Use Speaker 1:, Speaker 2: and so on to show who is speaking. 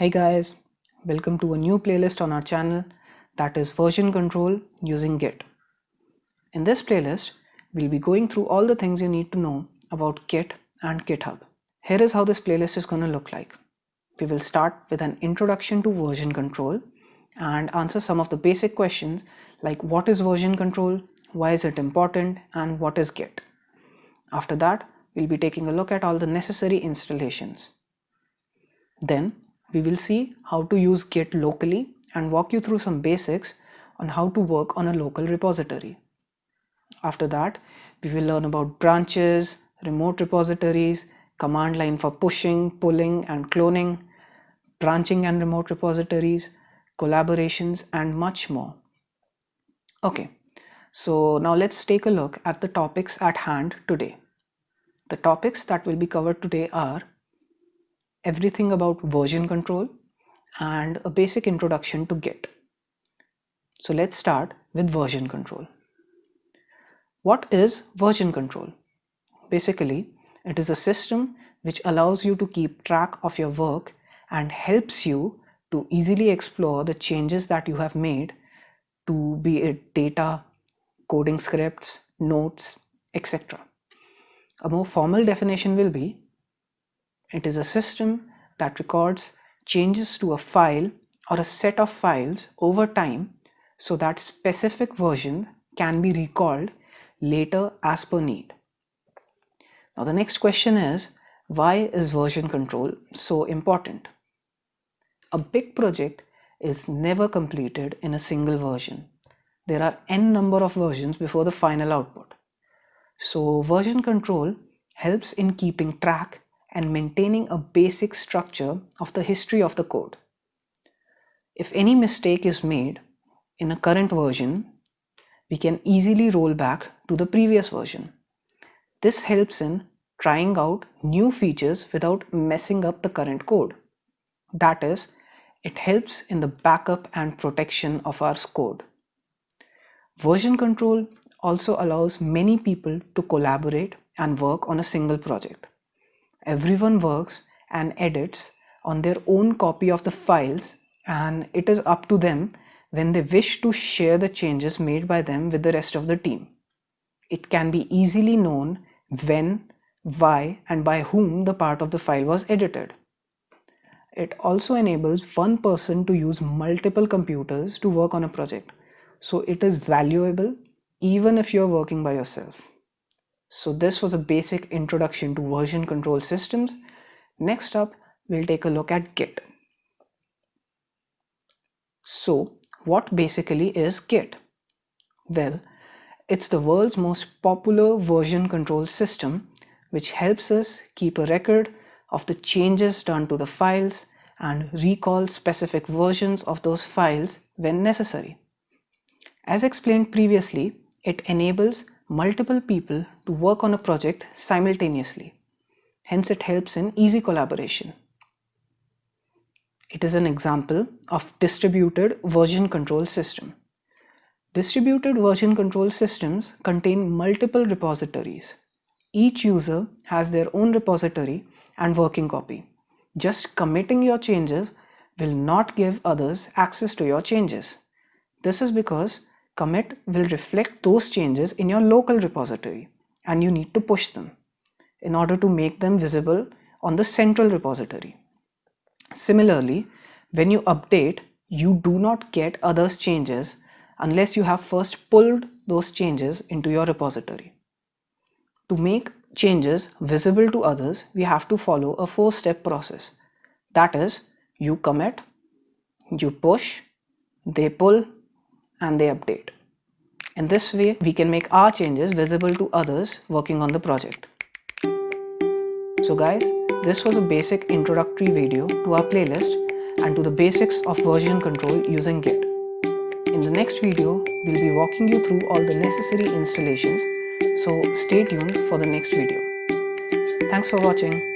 Speaker 1: Hey guys, welcome to a new playlist on our channel, that is version control using Git. In this playlist, we'll be going through all the things you need to know about Git and GitHub. Here is how this playlist is going to look like. We will start with an introduction to version control and answer some of the basic questions like what is version control, why is it important, and what is Git. After that, we'll be taking a look at all the necessary installations. Then we will see how to use Git locally and walk you through some basics on how to work on a local repository. After that, we will learn about branches, remote repositories, command line for pushing, pulling, and cloning, branching and remote repositories, collaborations, and much more. Okay, so now let's take a look at the topics at hand today. The topics that will be covered today are everything about version control and a basic introduction to Git. So let's start with version control. What is version control? Basically, it is a system which allows you to keep track of your work and helps you to easily explore the changes that you have made to be it data, coding scripts, notes, etc. A more formal definition will be it is a system that records changes to a file or a set of files over time so that specific versions can be recalled later as per need. Now the next question is, why is version control so important? A big project is never completed in a single version. There are n number of versions before the final output. So version control helps in keeping track and maintaining a basic structure of the history of the code. If any mistake is made in a current version, we can easily roll back to the previous version. This helps in trying out new features without messing up the current code. That is, it helps in the backup and protection of our code. Version control also allows many people to collaborate and work on a single project. Everyone works and edits on their own copy of the files, and it is up to them when they wish to share the changes made by them with the rest of the team. It can be easily known when, why, and by whom the part of the file was edited. It also enables one person to use multiple computers to work on a project, so it is valuable even if you're working by yourself. So this was a basic introduction to version control systems. Next up, we'll take a look at Git. So what basically is Git? Well, it's the world's most popular version control system which helps us keep a record of the changes done to the files and recall specific versions of those files when necessary. As explained previously, it enables multiple people to work on a project simultaneously. Hence, it helps in easy collaboration. It is an example of distributed version control system. Distributed version control systems contain multiple repositories. Each user has their own repository and working copy. Just committing your changes will not give others access to your changes. This is because commit will reflect those changes in your local repository and you need to push them in order to make them visible on the central repository. Similarly, when you update, you do not get others' changes unless you have first pulled those changes into your repository. To make changes visible to others, we have to follow a 4-step process. That is, you commit, you push, they pull, and they update. In this way, we can make our changes visible to others working on the project. So guys, this was a basic introductory video to our playlist and to the basics of version control using Git. In the next video, we'll be walking you through all the necessary installations, so stay tuned for the next video. Thanks for watching.